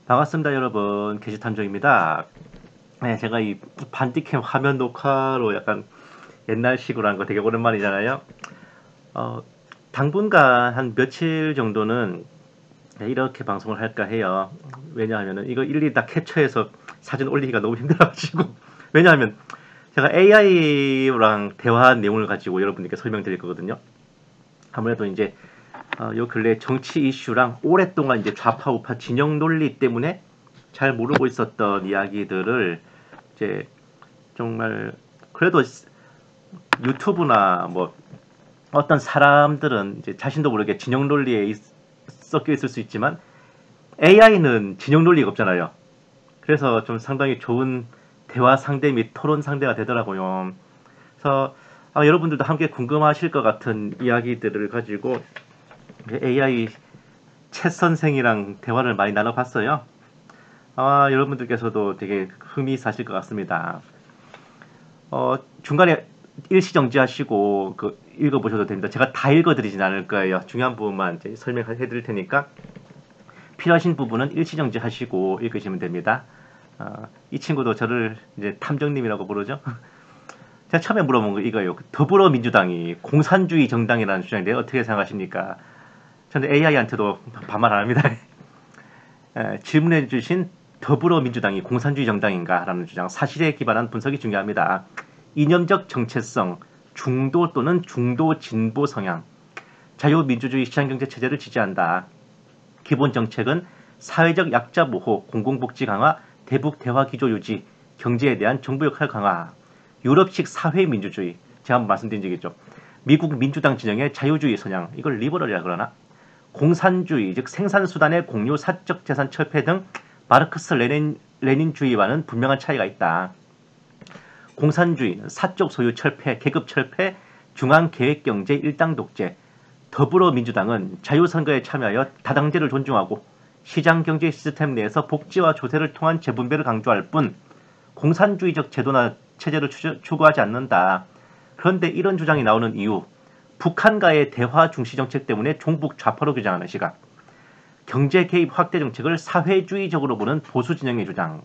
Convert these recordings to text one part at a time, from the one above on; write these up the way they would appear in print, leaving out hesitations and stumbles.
반갑습니다, 여러분. 게시탐정입니다. 네, 제가 이 반디캠 화면 녹화로 약간 옛날식으로 한 거 되게 오랜만이잖아요. 어, 당분간 한 며칠 정도는 이렇게 방송을 할까 해요. 왜냐하면은 이거 일일이 다 캡처해서 사진 올리기가 너무 힘들어가지고. 왜냐하면 제가 AI랑 대화한 내용을 가지고 여러분들께 설명드릴 거거든요. 아무래도 이제 요 근래 정치 이슈랑 오랫동안 이제 좌파 우파 진영 논리 때문에 잘 모르고 있었던 이야기들을 이제 정말 그래도 유튜브나 뭐 어떤 사람들은 이제 자신도 모르게 진영 논리에 섞여 있을 수 있지만 AI는 진영 논리가 없잖아요. 그래서 좀 상당히 좋은 대화 상대 및 토론 상대가 되더라고요. 그래서 여러분들도 함께 궁금하실 것 같은 이야기들을 가지고 AI 챗 선생이랑 대화를 많이 나눠봤어요. 여러분들께서도 되게 흥미있으실 것 같습니다. 중간에 일시정지하시고 읽어보셔도 됩니다. 제가 다 읽어드리진 않을 거예요. 중요한 부분만 이제 설명해 드릴 테니까 필요하신 부분은 일시정지하시고 읽으시면 됩니다. 이 친구도 저를 이제 탐정님이라고 부르죠. 제가 처음에 물어본 거 이거예요. 더불어민주당이 공산주의 정당이라는 주장인데 어떻게 생각하십니까? 저는 AI한테도 반말 안 합니다. 질문해 주신 더불어민주당이 공산주의 정당인가 라는 주장, 사실에 기반한 분석이 중요합니다. 이념적 정체성, 중도 또는 중도 진보 성향, 자유민주주의 시장경제 체제를 지지한다. 기본 정책은 사회적 약자 보호, 공공복지 강화, 대북 대화 기조 유지, 경제에 대한 정부 역할 강화, 유럽식 사회민주주의, 제가 한번 말씀드린 적이 있죠. 미국 민주당 진영의 자유주의 성향, 이걸 리버럴이라 그러나? 공산주의, 즉 생산수단의 공유, 사적 재산 철폐 등 마르크스 레닌주의와는 분명한 차이가 있다. 공산주의는 사적 소유 철폐, 계급 철폐, 중앙계획경제, 일당 독재. 더불어민주당은 자유선거에 참여하여 다당제를 존중하고 시장경제 시스템 내에서 복지와 조세를 통한 재분배를 강조할 뿐 공산주의적 제도나 체제를 추구하지 않는다. 그런데 이런 주장이 나오는 이유, 북한과의 대화 중시 정책 때문에 종북 좌파로 규정하는 시각, 경제 개입 확대 정책을 사회주의적으로 보는 보수 진영의 주장,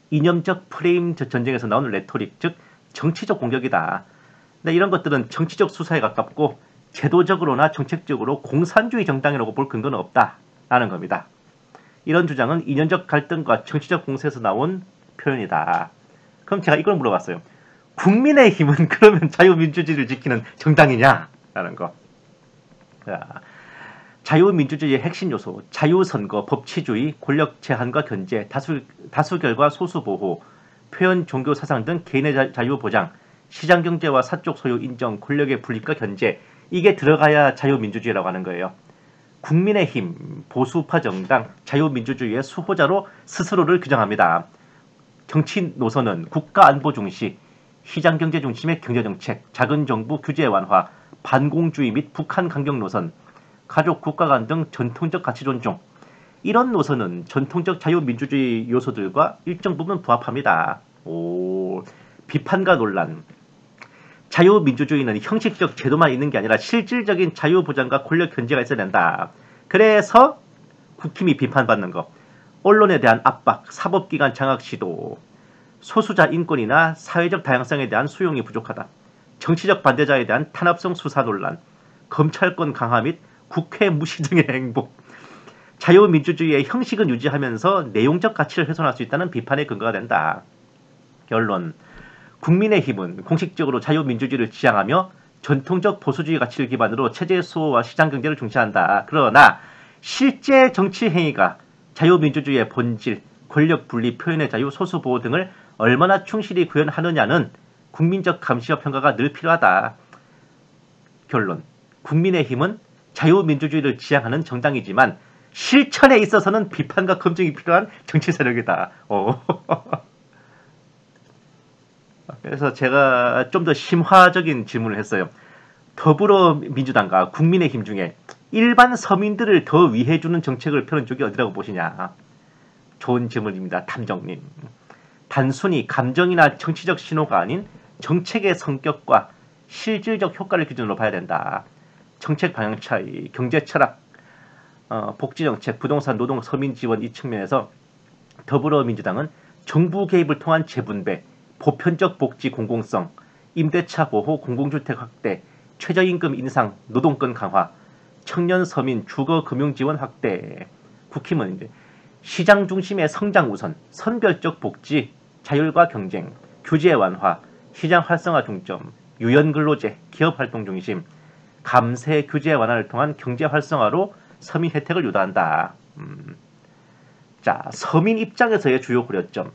이념적 프레임 전쟁에서 나오는 레토릭, 즉 정치적 공격이다. 근데 이런 것들은 정치적 수사에 가깝고 제도적으로나 정책적으로 공산주의 정당이라고 볼 근거는 없다라는 겁니다. 이런 주장은 이념적 갈등과 정치적 공세에서 나온 표현이다. 그럼 제가 이걸 물어봤어요. 국민의힘은 그러면 자유민주주의를 지키는 정당이냐? 라는 거. 자유민주주의의 핵심 요소, 자유선거, 법치주의, 권력 제한과 견제, 다수결과 소수보호, 표현, 종교, 사상 등 개인의 자유 보장, 시장경제와 사적 소유 인정, 권력의 분립과 견제, 이게 들어가야 자유민주주의라고 하는 거예요. 국민의힘, 보수파 정당, 자유민주주의의 수호자로 스스로를 규정합니다. 정치 노선은 국가안보 중시, 시장경제 중심의 경제정책, 작은정부 규제 완화, 반공주의 및 북한 강경 노선, 가족, 국가 간 등 전통적 가치 존중. 이런 노선은 전통적 자유민주주의 요소들과 일정 부분 부합합니다. 비판과 논란. 자유민주주의는 형식적 제도만 있는 게 아니라 실질적인 자유보장과 권력 견제가 있어야 된다. 그래서 국힘이 비판받는 거. 언론에 대한 압박, 사법기관 장악 시도, 소수자 인권이나 사회적 다양성에 대한 수용이 부족하다. 정치적 반대자에 대한 탄압성 수사 논란, 검찰권 강화 및 국회 무시 등의 행보. 자유민주주의의 형식은 유지하면서 내용적 가치를 훼손할 수 있다는 비판의 근거가 된다. 결론. 국민의힘은 공식적으로 자유민주주의를 지향하며 전통적 보수주의 가치를 기반으로 체제 수호와 시장경제를 중시한다. 그러나 실제 정치 행위가 자유민주주의의 본질, 권력 분리, 표현의 자유, 소수보호 등을 얼마나 충실히 구현하느냐는 국민적 감시와 평가가 늘 필요하다. 결론. 국민의힘은 자유민주주의를 지향하는 정당이지만 실천에 있어서는 비판과 검증이 필요한 정치 세력이다. 그래서 제가 좀 더 심화적인 질문을 했어요. 더불어민주당과 국민의힘 중에 일반 서민들을 더 위해주는 정책을 펴는 쪽이 어디라고 보시냐. 좋은 질문입니다. 탐정님. 단순히 감정이나 정치적 신호가 아닌 정책의 성격과 실질적 효과를 기준으로 봐야 된다. 정책 방향 차이, 경제 철학, 복지정책, 부동산, 노동, 서민 지원 이 측면에서 더불어민주당은 정부 개입을 통한 재분배, 보편적 복지 공공성, 임대차 보호, 공공주택 확대, 최저임금 인상, 노동권 강화, 청년 서민 주거 금융 지원 확대. 국힘은 이제 시장 중심의 성장 우선, 선별적 복지, 자율과 경쟁, 규제 완화, 시장 활성화 중점, 유연 근로제, 기업 활동 중심, 감세 규제 완화를 통한 경제 활성화로 서민 혜택을 유도한다. 자, 서민 입장에서의 주요 고려점.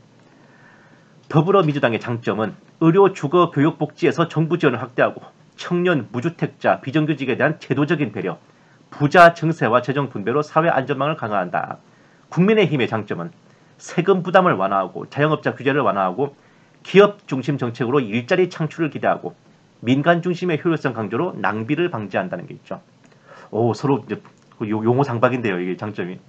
더불어민주당의 장점은 의료, 주거, 교육, 복지에서 정부 지원을 확대하고 청년, 무주택자, 비정규직에 대한 제도적인 배려, 부자 증세와 재정 분배로 사회 안전망을 강화한다. 국민의힘의 장점은 세금 부담을 완화하고 자영업자 규제를 완화하고 기업 중심 정책으로 일자리 창출을 기대하고 민간 중심의 효율성 강조로 낭비를 방지한다는 게 있죠. 서로 이제 용어 상박인데요, 이게 장점이.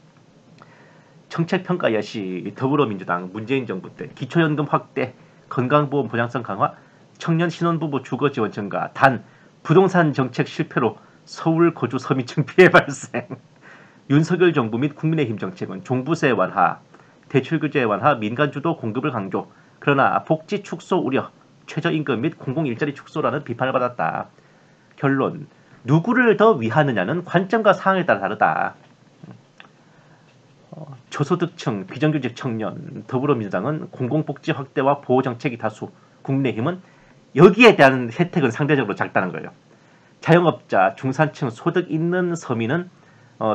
정책평가 여시 더불어민주당 문재인 정부 때 기초연금 확대, 건강보험 보장성 강화, 청년 신혼부부 주거 지원 증가. 단 부동산 정책 실패로 서울 거주 서민층 피해 발생. 윤석열 정부 및 국민의힘 정책은 종부세 완화, 대출 규제 완화, 민간 주도 공급을 강조. 그러나 복지 축소 우려, 최저임금 및 공공일자리 축소라는 비판을 받았다. 결론, 누구를 더 위하느냐는 관점과 상황에 따라 다르다. 저소득층, 비정규직 청년, 더불어민주당은 공공복지 확대와 보호정책이 다수, 국민의힘은 여기에 대한 혜택은 상대적으로 작다는 거예요. 자영업자, 중산층, 소득 있는 서민은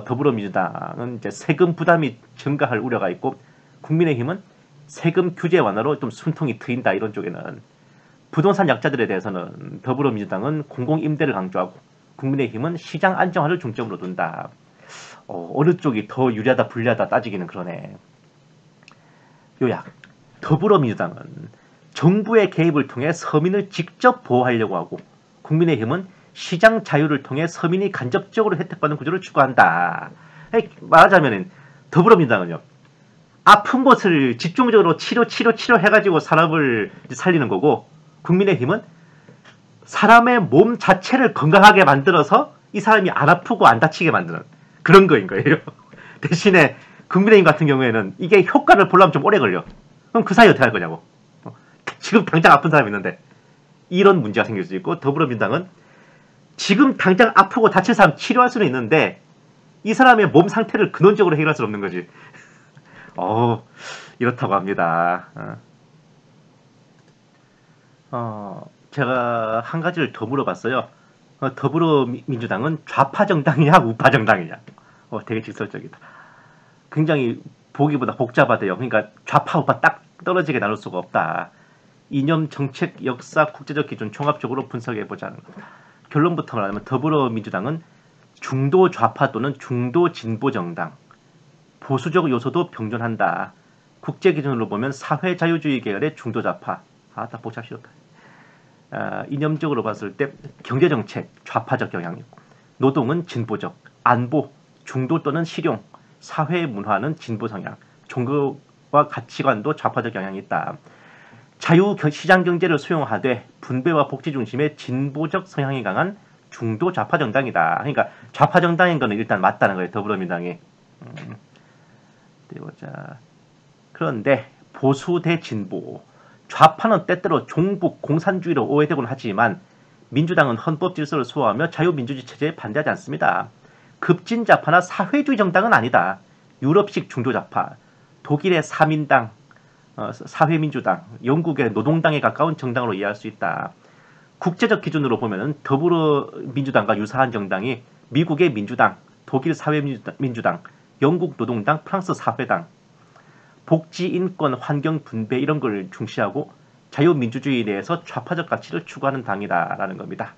더불어민주당은 이제 세금 부담이 증가할 우려가 있고, 국민의힘은 세금 규제 완화로 좀 숨통이 트인다, 이런 쪽에는. 부동산 약자들에 대해서는 더불어민주당은 공공임대를 강조하고 국민의힘은 시장 안정화를 중점으로 둔다. 어느 쪽이 더 유리하다 불리하다 따지기는 그러네. 요약, 더불어민주당은 정부의 개입을 통해 서민을 직접 보호하려고 하고 국민의힘은 시장 자유를 통해 서민이 간접적으로 혜택받는 구조를 추구한다. 말하자면 더불어민주당은요, 아픈 곳을 집중적으로 치료 해가지고 사람을 살리는 거고, 국민의힘은 사람의 몸 자체를 건강하게 만들어서 이 사람이 안 아프고 안 다치게 만드는 그런 거인 거예요. 대신에 국민의힘 같은 경우에는 이게 효과를 보려면 좀 오래 걸려. 그럼 그 사이 어떻게 할 거냐고. 지금 당장 아픈 사람이 있는데 이런 문제가 생길 수 있고, 더불어민주당은 지금 당장 아프고 다친 사람 치료할 수는 있는데 이 사람의 몸 상태를 근원적으로 해결할 수 없는 거지. 이렇다고 합니다. 제가 한 가지를 더 물어봤어요. 더불어민주당은 좌파 정당이냐 우파 정당이냐. 되게 직설적이다. 굉장히 보기보다 복잡하대요. 그러니까 좌파 우파 딱 떨어지게 나눌 수가 없다. 이념, 정책, 역사, 국제적 기준 종합적으로 분석해보자는 겁니다. 결론부터 말하면 더불어민주당은 중도 좌파 또는 중도 진보 정당, 보수적 요소도 병존한다. 국제 기준으로 보면 사회자유주의 계열의 중도 좌파. 다 복잡스럽다. 이념적으로 봤을 때 경제정책 좌파적 경향이 있고, 노동은 진보적, 안보 중도 또는 실용, 사회 문화는 진보 성향, 종교와 가치관도 좌파적 경향이 있다. 자유시장 경제를 수용하되 분배와 복지 중심의 진보적 성향이 강한 중도 좌파 정당이다. 그러니까 좌파 정당인 거는 일단 맞다는 거예요, 더불어민주당이. 그런데 보수 대 진보, 좌파는 때때로 종북 공산주의로 오해되곤 하지만 민주당은 헌법 질서를 수호하며 자유민주주의 체제에 반대하지 않습니다. 급진좌파나 사회주의 정당은 아니다. 유럽식 중도좌파, 독일의 사민당, 사회민주당, 영국의 노동당에 가까운 정당으로 이해할 수 있다. 국제적 기준으로 보면 더불어민주당과 유사한 정당이 미국의 민주당, 독일 사회민주당, 영국 노동당, 프랑스 사회당, 복지, 인권, 환경, 분배 이런 걸 중시하고 자유민주주의 내에서 좌파적 가치를 추구하는 당이다라는 겁니다.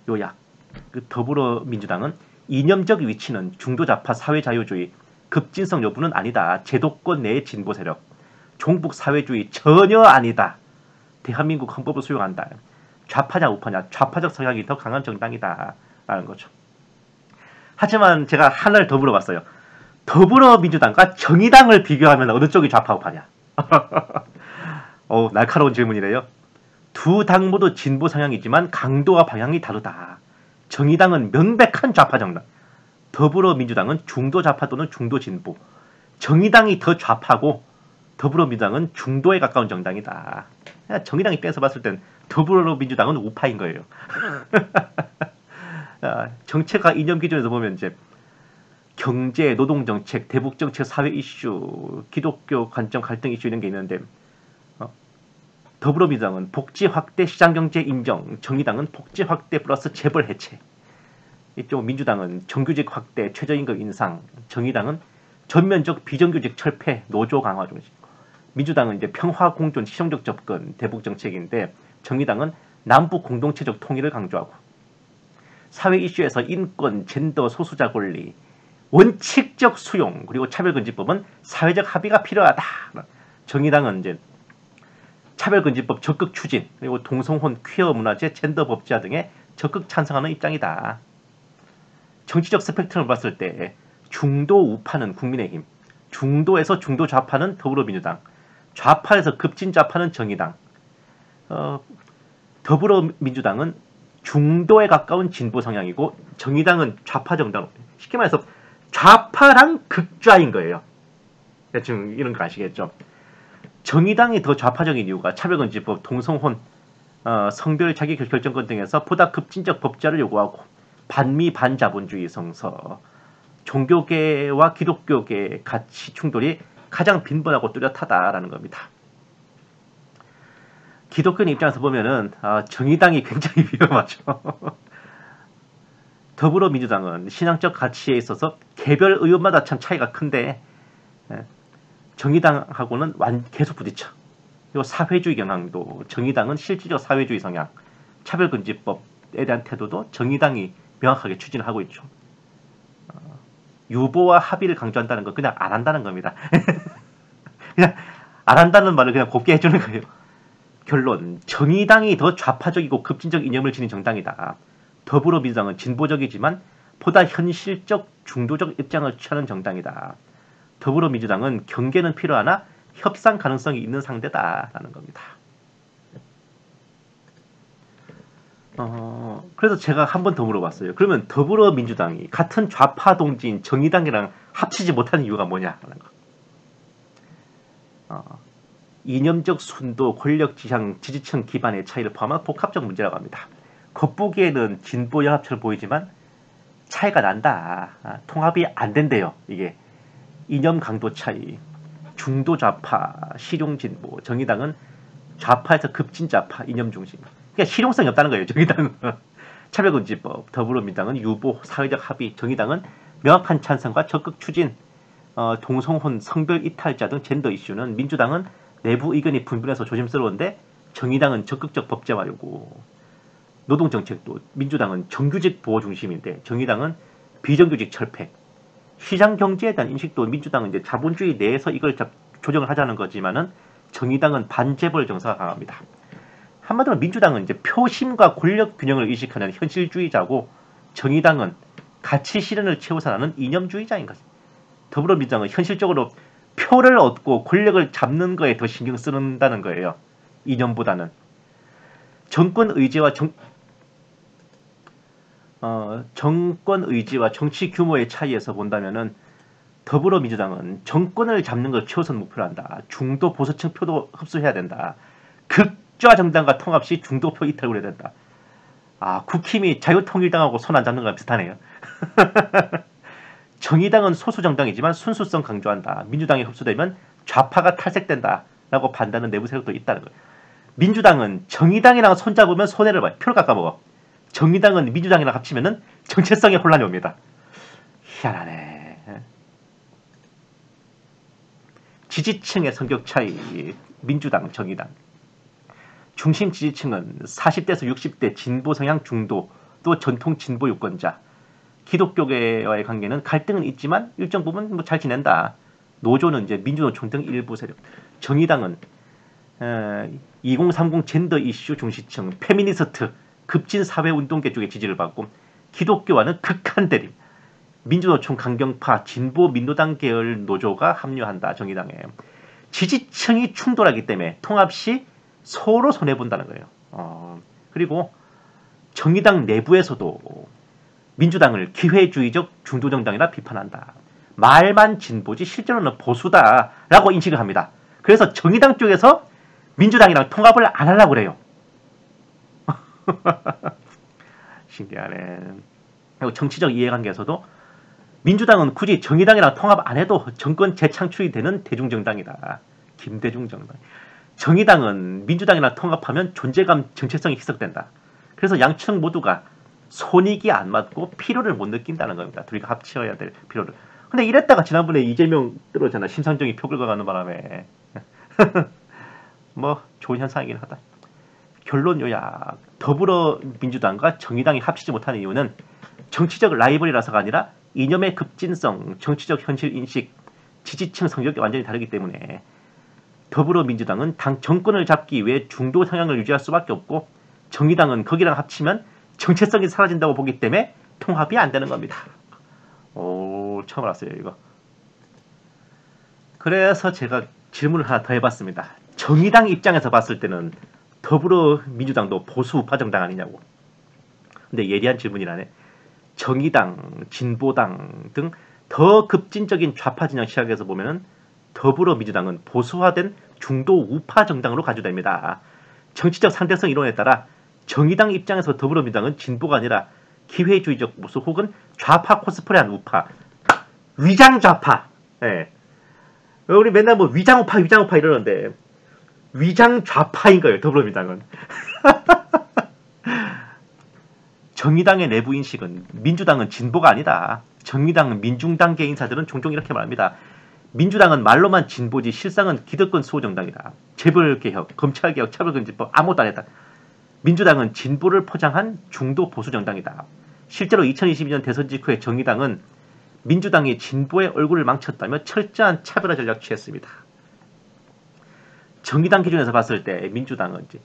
요약, 더불어민주당은 이념적 위치는 중도좌파 사회자유주의, 급진성 여부는 아니다. 제도권 내의 진보 세력, 종북 사회주의 전혀 아니다. 대한민국 헌법을 수용한다. 좌파냐 우파냐, 좌파적 성향이 더 강한 정당이다 라는 거죠. 하지만 제가 하나를 더 물어봤어요. 더불어민주당과 정의당을 비교하면 어느 쪽이 좌파 우파냐? 날카로운 질문이래요. 두 당 모두 진보 성향이지만 강도와 방향이 다르다. 정의당은 명백한 좌파 정당. 더불어민주당은 중도 좌파 또는 중도 진보. 정의당이 더 좌파고 더불어민주당은 중도에 가까운 정당이다. 정의당이 빼서 봤을 땐 더불어민주당은 우파인 거예요. 정책과 이념 기준에서 보면 이제 경제, 노동 정책, 대북 정책, 사회 이슈, 기독교 관점 갈등 이슈 이런 게 있는데 더불어민주당은 복지 확대, 시장 경제 인정, 정의당은 복지 확대 플러스 재벌 해체. 이쪽 민주당은 정규직 확대, 최저임금 인상, 정의당은 전면적 비정규직 철폐, 노조 강화 중심. 민주당은 이제 평화 공존, 실용적 접근, 대북 정책인데 정의당은 남북 공동체적 통일을 강조하고 사회 이슈에서 인권, 젠더, 소수자 권리, 원칙적 수용 그리고 차별금지법은 사회적 합의가 필요하다. 정의당은 이제 차별금지법 적극 추진 그리고 동성혼, 퀴어 문화재, 젠더 법제화 등에 적극 찬성하는 입장이다. 정치적 스펙트럼을 봤을 때 중도 우파는 국민의힘, 중도에서 중도 좌파는 더불어민주당, 좌파에서 급진 좌파는 정의당, 더불어민주당은 중도에 가까운 진보 성향이고 정의당은 좌파 정당. 쉽게 말해서 좌파랑 극좌인 거예요. 대충 이런 거 아시겠죠? 정의당이 더 좌파적인 이유가 차별금지법, 동성혼, 성별 자기 결정권 등에서 보다 급진적 법제화를 요구하고 반미 반자본주의 성서, 종교계와 기독교계의 가치 충돌이 가장 빈번하고 뚜렷하다라는 겁니다. 기독교인 입장에서 보면은 정의당이 굉장히 위험하죠. 더불어민주당은 신앙적 가치에 있어서 개별 의원마다 참 차이가 큰데 정의당하고는 계속 부딪혀. 그리고 사회주의 경향도 정의당은 실질적 사회주의 성향, 차별금지법에 대한 태도도 정의당이 명확하게 추진을 하고 있죠. 유보와 합의를 강조한다는 건 그냥 안 한다는 겁니다. 그냥 안 한다는 말을 그냥 곱게 해주는 거예요. 결론, 정의당이 더 좌파적이고 급진적 이념을 지닌 정당이다. 더불어민주당은 진보적이지만 보다 현실적 중도적 입장을 취하는 정당이다. 더불어민주당은 경계는 필요하나 협상 가능성이 있는 상대다라는 겁니다. 그래서 제가 한 번 더 물어봤어요. 그러면 더불어민주당이 같은 좌파 동지인 정의당이랑 합치지 못하는 이유가 뭐냐라는 거. 이념적 순도, 권력 지향, 지지층 기반의 차이를 포함한 복합적 문제라고 합니다. 겉보기에는 진보 연합처럼 보이지만 차이가 난다. 통합이 안 된대요. 이게 이념 강도 차이, 중도 좌파, 실용 진보, 정의당은 좌파에서 급진 좌파, 이념 중심. 그러니까 실용성이 없다는 거예요. 정의당은 차별금지법, 더불어민주당은 유보, 사회적 합의, 정의당은 명확한 찬성과 적극 추진, 동성혼, 성별 이탈자 등 젠더 이슈는 민주당은 내부 의견이 분분해서 조심스러운데 정의당은 적극적 법제화 요구. 노동정책도 민주당은 정규직 보호 중심인데 정의당은 비정규직 철폐. 시장경제에 대한 인식도 민주당은 이제 자본주의 내에서 이걸 조정을 하자는 거지만은 정의당은 반재벌 정서가 강합니다. 한마디로 민주당은 이제 표심과 권력 균형을 의식하는 현실주의자고 정의당은 가치 실현을 최우선하는 이념주의자인 거죠. 더불어민주당은 현실적으로 표를 얻고 권력을 잡는 거에 더 신경 쓰는다는 거예요. 이념보다는. 정권 의지와 정치 규모의 차이에서 본다면은 더불어민주당은 정권을 잡는 걸 최우선 목표로 한다. 중도 보수층 표도 흡수해야 된다. 극좌 정당과 통합 시 중도표 이탈을 해야 된다. 국힘이 자유통일당하고 손 안 잡는 거랑 비슷하네요. 정의당은 소수 정당이지만 순수성 강조한다. 민주당이 흡수되면 좌파가 탈색된다. 라고 판단하는 내부 세력도 있다는 거예요. 민주당은 정의당이랑 손잡으면 손해를 봐요. 표를 깎아먹어. 정의당은 민주당이랑 합치면은 정체성에 혼란이 옵니다. 희한하네. 지지층의 성격 차이. 민주당, 정의당. 중심 지지층은 40대에서 60대 진보 성향 중도, 또 전통 진보 유권자. 기독교계와의 관계는 갈등은 있지만 일정 부분 잘 지낸다. 노조는 이제 민주노총 등 일부 세력. 정의당은 2030 젠더 이슈 중시층, 페미니스트, 급진 사회운동계 쪽의 지지를 받고 기독교와는 극한 대립. 민주노총 강경파, 진보 민노당 계열 노조가 합류한다. 정의당에. 지지층이 충돌하기 때문에 통합 시 서로 손해본다는 거예요. 그리고 정의당 내부에서도 민주당을 기회주의적 중도정당이라 비판한다. 말만 진보지 실제로는 보수다라고 인식을 합니다. 그래서 정의당 쪽에서 민주당이랑 통합을 안 하려고 그래요. 신기하네. 그리고 정치적 이해관계에서도 민주당은 굳이 정의당이랑 통합 안 해도 정권 재창출이 되는 대중정당이다. 김대중 정당. 정의당은 민주당이랑 통합하면 존재감, 정체성이 희석된다. 그래서 양측 모두가 손익이 안 맞고 필요를 못 느낀다는 겁니다. 둘이가 합쳐야 될 필요를. 근데 이랬다가 지난번에 이재명 들어오잖아. 심상정이 표 긁어가는 바람에. 뭐 좋은 현상이긴 하다. 결론 요약. 더불어민주당과 정의당이 합치지 못하는 이유는 정치적 라이벌이라서가 아니라 이념의 급진성, 정치적 현실 인식, 지지층 성격이 완전히 다르기 때문에 더불어민주당은 당 정권을 잡기 위해 중도 성향을 유지할 수밖에 없고 정의당은 거기랑 합치면 정체성이 사라진다고 보기 때문에 통합이 안 되는 겁니다. 오, 처음 알았어요, 이거. 그래서 제가 질문을 하나 더 해봤습니다. 정의당 입장에서 봤을 때는 더불어민주당도 보수 우파 정당 아니냐고. 근데 예리한 질문이라네. 정의당, 진보당 등 더 급진적인 좌파 진영 시각에서 보면은 더불어민주당은 보수화된 중도 우파 정당으로 간주됩니다. 정치적 상대성 이론에 따라 정의당 입장에서 더불어민주당은 진보가 아니라 기회주의적 보수 혹은 좌파 코스프레한 우파, 위장 좌파. 예. 우리 맨날 뭐 위장우파 이러는데 위장 좌파인 거예요. 더불어민주당은. 정의당의 내부 인식은 민주당은 진보가 아니다. 정의당 민중당계 인사들은 종종 이렇게 말합니다. 민주당은 말로만 진보지 실상은 기득권 수호정당이다. 재벌개혁, 검찰개혁, 차별금지법 아무것도 안 했다. 민주당은 진보를 포장한 중도 보수정당이다. 실제로 2022년 대선 직후에 정의당은 민주당이 진보의 얼굴을 망쳤다며 철저한 차별화 전략 취했습니다. 정의당 기준에서 봤을 때 민주당은 이제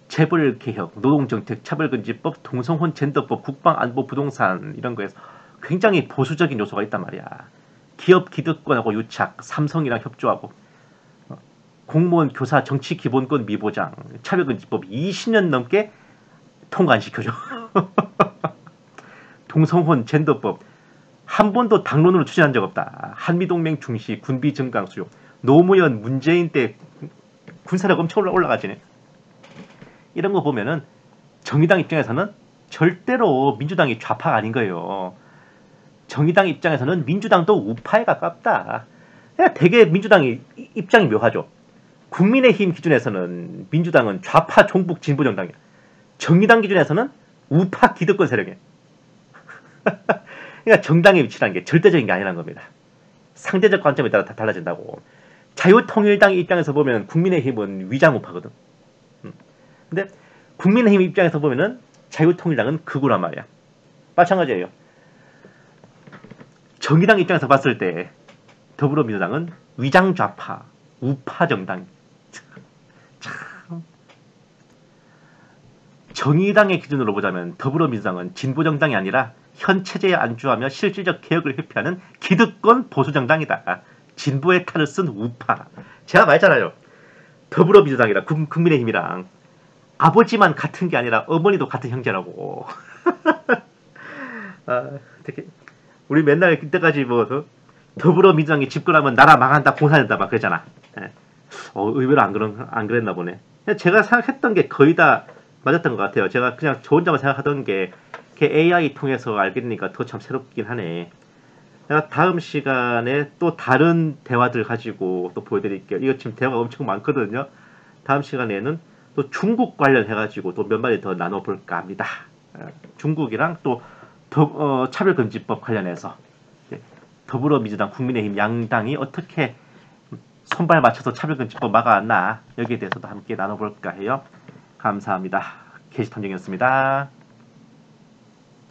재벌개혁, 노동정책, 차별금지법, 동성혼, 젠더법, 국방안보, 부동산 이런 거에서 굉장히 보수적인 요소가 있단 말이야. 기업 기득권하고 유착, 삼성이랑 협조하고 공무원, 교사, 정치 기본권 미보장, 차별금지법 20년 넘게 통과 안 시켜줘. 동성혼, 젠더법 한 번도 당론으로 추진한 적 없다. 한미동맹 중시, 군비 증강 수요, 노무현, 문재인 때 군사력 엄청 올라가지네. 이런 거 보면은 정의당 입장에서는 절대로 민주당이 좌파가 아닌 거예요. 정의당 입장에서는 민주당도 우파에 가깝다. 되게 민주당이 입장이 묘하죠. 국민의힘 기준에서는 민주당은 좌파 종북 진보 정당이야. 정의당 기준에서는 우파 기득권 세력이야. 그러니까 정당의 위치라는 게 절대적인 게 아니라는 겁니다. 상대적 관점에 따라 다 달라진다고. 자유통일당 입장에서 보면 국민의힘은 위장우파거든. 근데 국민의힘 입장에서 보면은 자유통일당은 극우란 말이야. 마찬가지예요. 정의당 입장에서 봤을 때 더불어민주당은 위장좌파, 우파 정당. 참. 정의당의 기준으로 보자면 더불어민주당은 진보정당이 아니라 현 체제에 안주하며 실질적 개혁을 회피하는 기득권 보수정당이다. 진보의 칼을 쓴 우파. 제가 말했잖아요. 더불어민주당이랑 국민의힘이랑 아버지만 같은 게 아니라 어머니도 같은 형제라고. 되게 우리 맨날 그때까지 뭐 더불어민주당이 집권하면 나라 망한다, 공산된다 막 그러잖아. 의외로 안 그랬나 보네. 제가 생각했던 게 거의 다 맞았던 것 같아요. 제가 그냥 저 혼자만 생각하던 게 AI 통해서 알게 되니까 더 참 새롭긴 하네. 제가 다음 시간에 또 다른 대화들 가지고 또 보여드릴게요. 이거 지금 대화가 엄청 많거든요. 다음 시간에는 또 중국 관련해가지고 또 몇 마디 더 나눠볼까 합니다. 중국이랑 또 차별금지법 관련해서 더불어민주당, 국민의힘 양당이 어떻게 손발 맞춰서 차별금지법 막아왔나 여기에 대해서도 함께 나눠볼까 해요. 감사합니다. 게시탐정이었습니다.